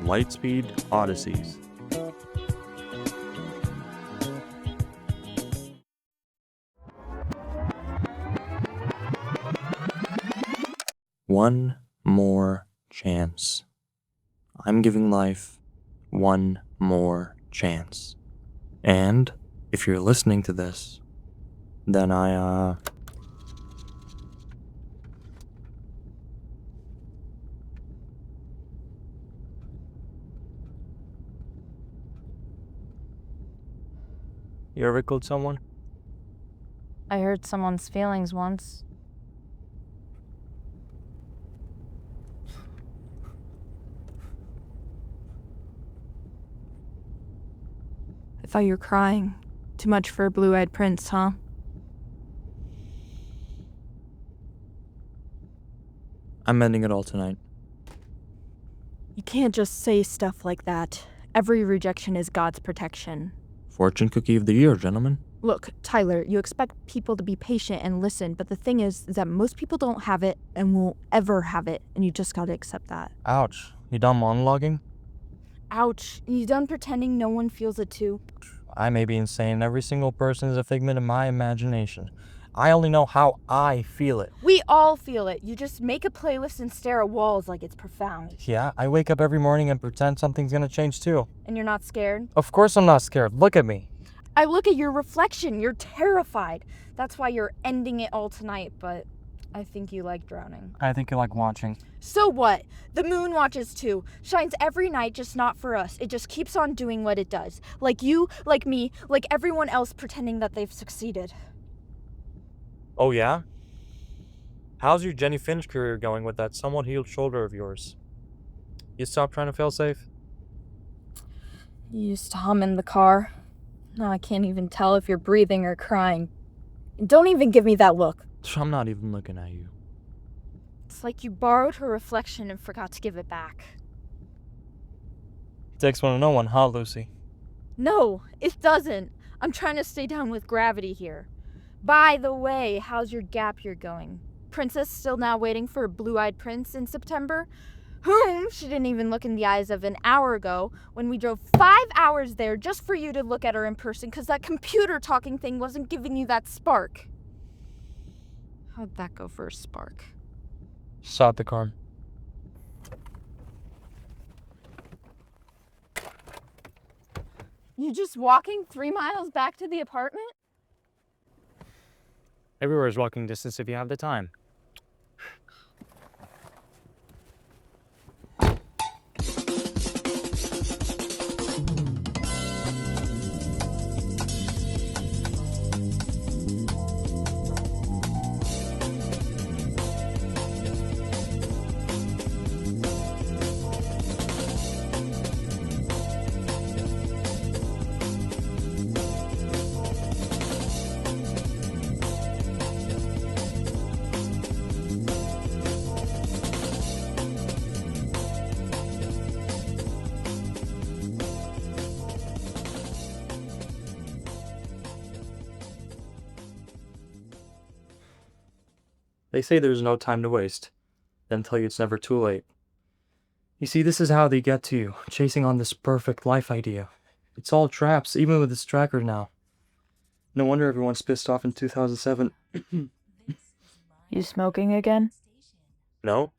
Lightspeed Odysseys. One more chance. I'm giving life one more chance. And if you're listening to this, then You ever killed someone? I hurt someone's feelings once. I thought you were crying. Too much for a blue-eyed prince, huh? I'm ending it all tonight. You can't just say stuff like that. Every rejection is God's protection. Fortune cookie of the year, gentlemen. Look, Tyler, you expect people to be patient and listen, but the thing is that most people don't have it and won't ever have it, and you just gotta accept that. Ouch. You done monologuing? Ouch. You done pretending no one feels it too? I may be insane. Every single person is a figment of my imagination. I only know how I feel it. We all feel it. You just make a playlist and stare at walls like it's profound. Yeah, I wake up every morning and pretend something's gonna change too. And you're not scared? Of course I'm not scared. Look at me. I look at your reflection. You're terrified. That's why you're ending it all tonight, but I think you like drowning. I think you like watching. So what? The moon watches too. Shines every night, just not for us. It just keeps on doing what it does. Like you, like me, like everyone else pretending that they've succeeded. Oh yeah? How's your Jenny Finch career going with that somewhat healed shoulder of yours? You stopped trying to fail safe? You used to hum in the car. Now I can't even tell if you're breathing or crying. Don't even give me that look. I'm not even looking at you. It's like you borrowed her reflection and forgot to give it back. Takes one to know one, huh, Lucy? No, it doesn't. I'm trying to stay down with gravity here. By the way, how's your gap year going? Princess still now waiting for a blue-eyed prince in September? Whom she didn't even look in the eyes of an hour ago when we drove 5 hours there just for you to look at her in person because that computer talking thing wasn't giving you that spark. How'd that go for a spark? Stop the car. You just walking 3 miles back to the apartment? Everywhere is walking distance if you have the time. They say there's no time to waste. Then tell you it's never too late. You see, this is how they get to you, chasing on this perfect life idea. It's all traps, even with this tracker now. No wonder everyone's pissed off in 2007. You smoking again? No?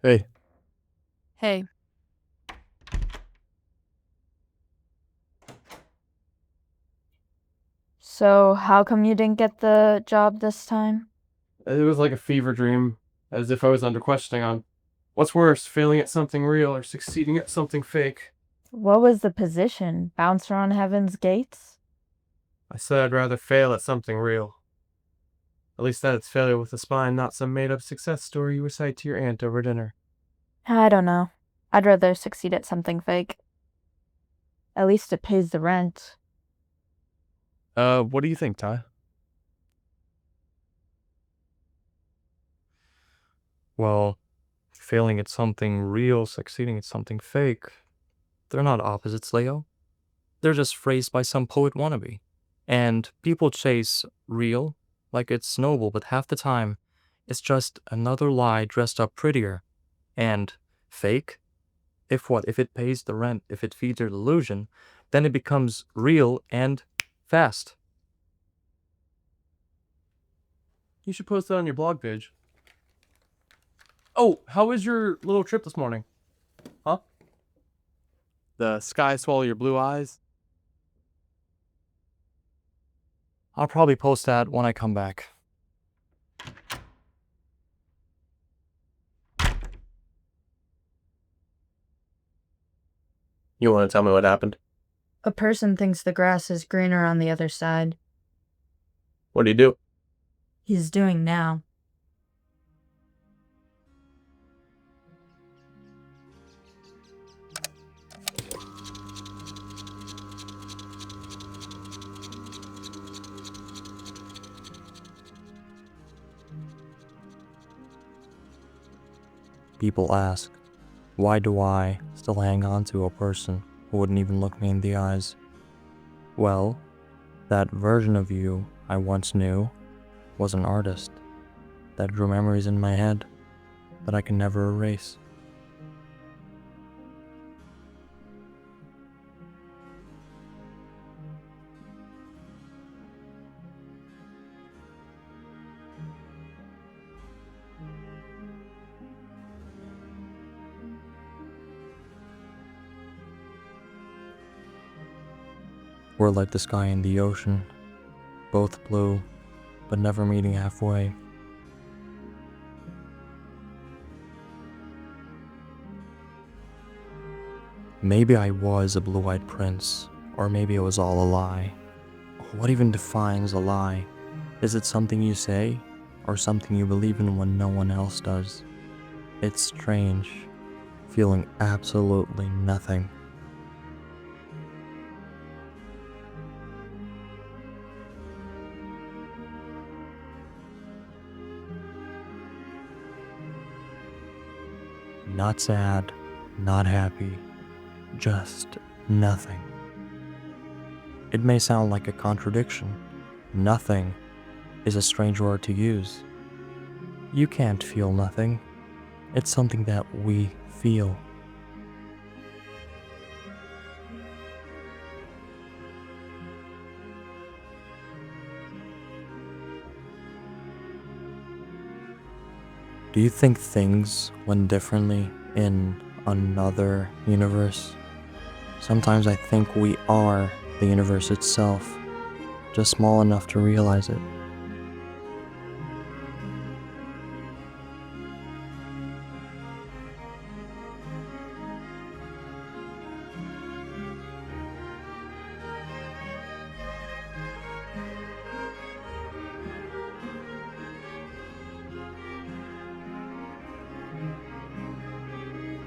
Hey. Hey. So, how come you didn't get the job this time? It was like a fever dream, as if I was under questioning on what's worse, failing at something real or succeeding at something fake. What was the position? Bouncer on heaven's gates? I said I'd rather fail at something real. At least that it's failure with a spine, not some made-up success story you recite to your aunt over dinner. I don't know. I'd rather succeed at something fake. At least it pays the rent. What do you think, Ty? Well, failing at something real, succeeding at something fake, they're not opposites, Leo. They're just phrased by some poet wannabe. And people chase real like it's noble, but half the time, It's just another lie dressed up prettier. And fake? If what? If it pays the rent, if it feeds your delusion, then it becomes real and fast. You should post that on your blog page. Oh, how was your little trip this morning? Huh? The sky swallow your blue eyes? I'll probably post that when I come back. You want to tell me what happened? A person thinks the grass is greener on the other side. What do you do? He's doing now. People ask, why do I still hang on to a person who wouldn't even look me in the eyes? Well, that version of you I once knew was an artist that drew memories in my head that I can never erase. We're like the sky and the ocean, both blue, but never meeting halfway. Maybe I was a blue-eyed prince, or maybe it was all a lie. What even defines a lie? Is it something you say, or something you believe in when no one else does? It's strange, feeling absolutely nothing. Not sad, not happy, just nothing. It may sound like a contradiction. Nothing is a strange word to use. You can't feel nothing. It's something that we feel. Do you think things went differently in another universe? Sometimes I think we are the universe itself, just small enough to realize it.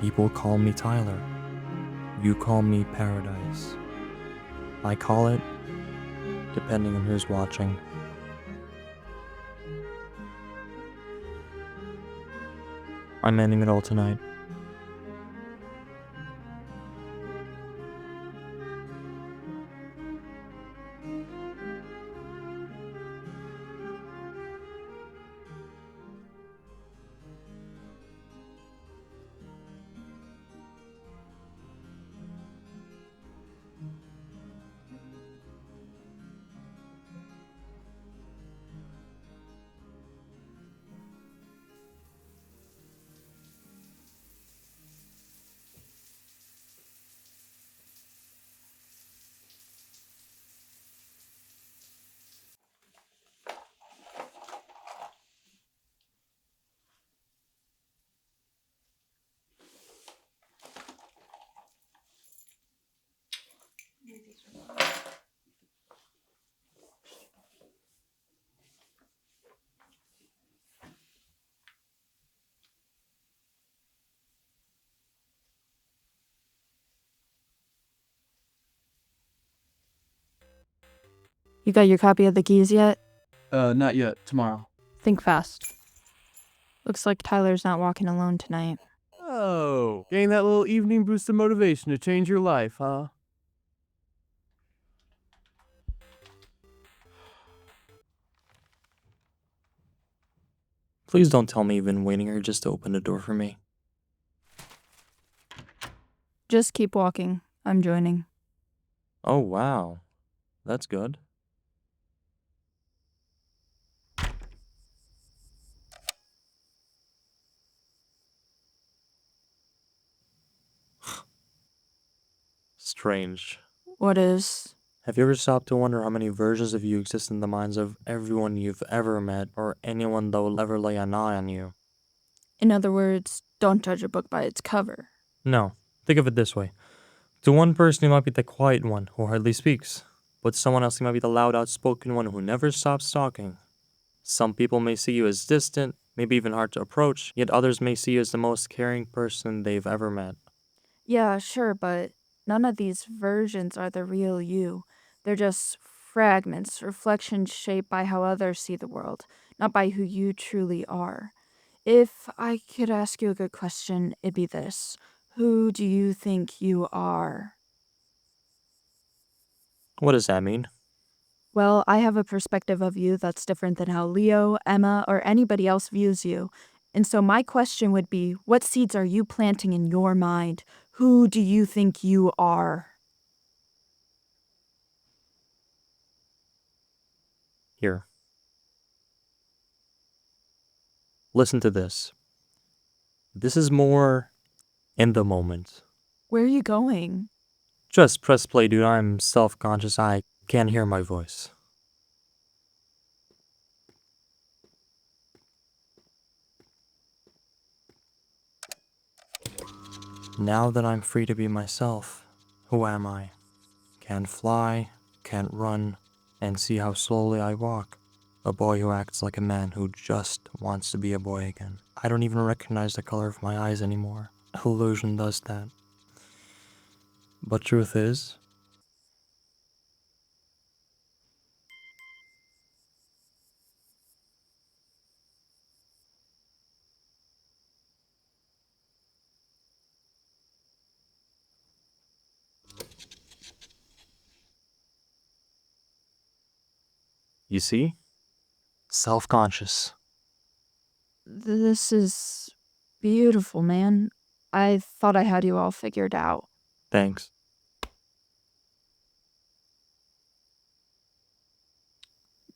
People call me Tyler. You call me Paradise. I call it, depending on who's watching. I'm ending it all tonight. You got your copy of the keys yet? Not yet. Tomorrow. Think fast. Looks like Tyler's not walking alone tonight. Oh, getting that little evening boost of motivation to change your life, huh? Please don't tell me you've been waiting here just to open the door for me. Just keep walking. I'm joining. Oh, wow. That's good. Strange. What is? Have you ever stopped to wonder how many versions of you exist in the minds of everyone you've ever met or anyone that will ever lay an eye on you? In other words, don't judge a book by its cover. No. Think of it this way. To one person, you might be the quiet one who hardly speaks, but to someone else, you might be the loud, outspoken one who never stops talking. Some people may see you as distant, maybe even hard to approach, yet others may see you as the most caring person they've ever met. Yeah, sure, but none of these versions are the real you. They're just fragments, reflections shaped by how others see the world, not by who you truly are. If I could ask you a good question, it'd be this. Who do you think you are? What does that mean? Well, I have a perspective of you that's different than how Leo, Emma, or anybody else views you. And so my question would be, what seeds are you planting in your mind? Who do you think you are? Here. Listen to this. This is more in the moment. Where are you going? Just press play, dude. I'm self-conscious. I can't hear my voice. Now that I'm free to be myself, who am I? Can't fly, can't run, and see how slowly I walk. A boy who acts like a man who just wants to be a boy again. I don't even recognize the color of my eyes anymore. Illusion does that. But truth is, you see? Self-conscious. This is beautiful, man. I thought I had you all figured out. Thanks.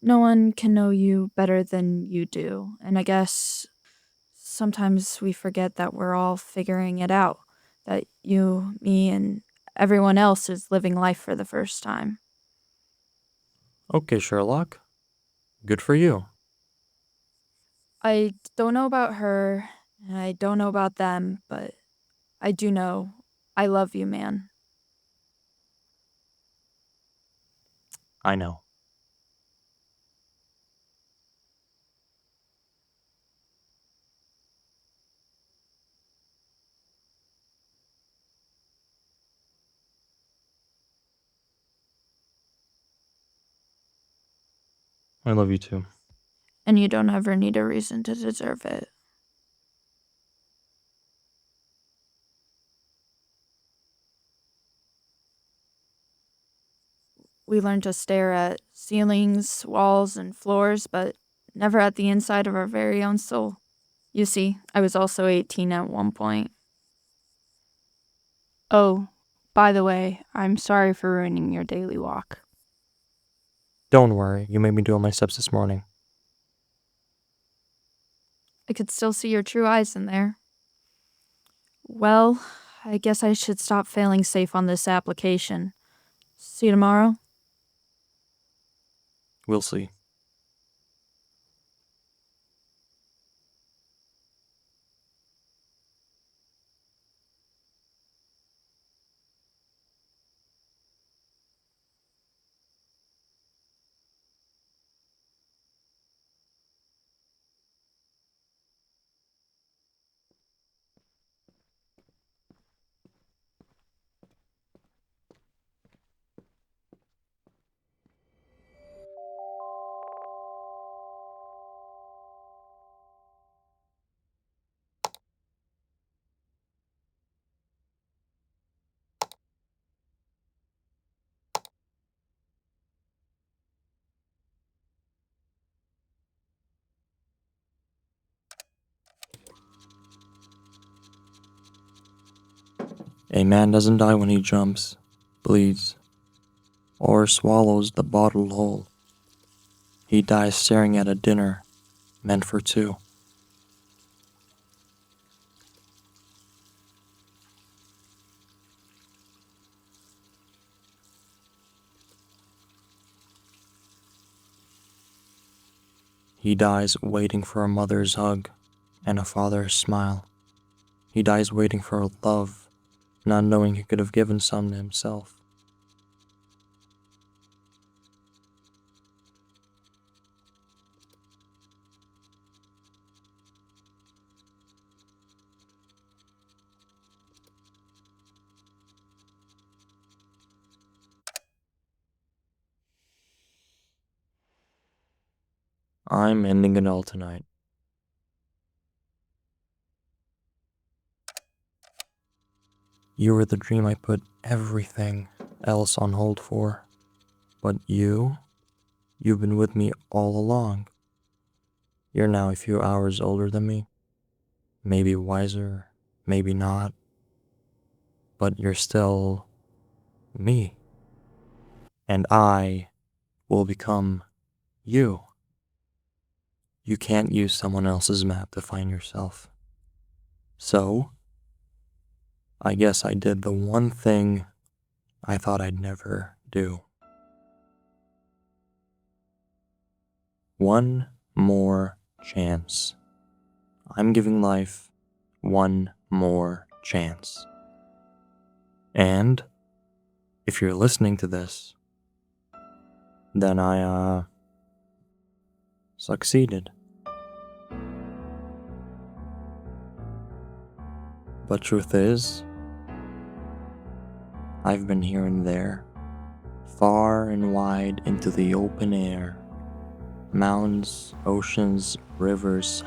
No one can know you better than you do. And I guess sometimes we forget that we're all figuring it out. That you, me, and everyone else is living life for the first time. Okay, Sherlock. Good for you. I don't know about her, and I don't know about them, but I do know I love you, man. I know. I love you too. And you don't ever need a reason to deserve it. We learn to stare at ceilings, walls, and floors, but never at the inside of our very own soul. You see, I was also 18 at one point. Oh, by the way, I'm sorry for ruining your daily walk. Don't worry, you made me do all my steps this morning. I could still see your true eyes in there. Well, I guess I should stop failing safe on this application. See you tomorrow? We'll see. A man doesn't die when he jumps, bleeds, or swallows the bottle whole. He dies staring at a dinner meant for two. He dies waiting for a mother's hug and a father's smile. He dies waiting for love, not knowing he could have given some to himself. I'm ending it all tonight. You were the dream I put everything else on hold for. But you've been with me all along. You're now a few hours older than me. Maybe wiser, maybe not. But you're still me. And I will become you. You can't use someone else's map to find yourself. So, I guess I did the one thing I thought I'd never do. One more chance. I'm giving life one more chance. And if you're listening to this, then I succeeded. But truth is, I've been here and there, far and wide into the open air. Mountains, oceans, rivers,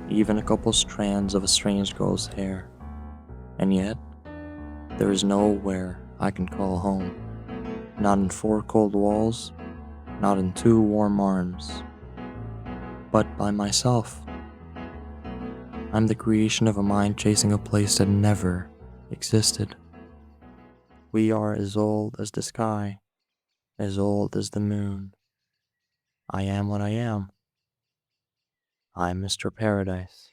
even a couple strands of a strange girl's hair. And yet, there is nowhere I can call home. Not in four cold walls, not in two warm arms, but by myself. I'm the creation of a mind chasing a place that never existed. We are as old as the sky, as old as the moon. I am what I am. I'm Mr. Paradise.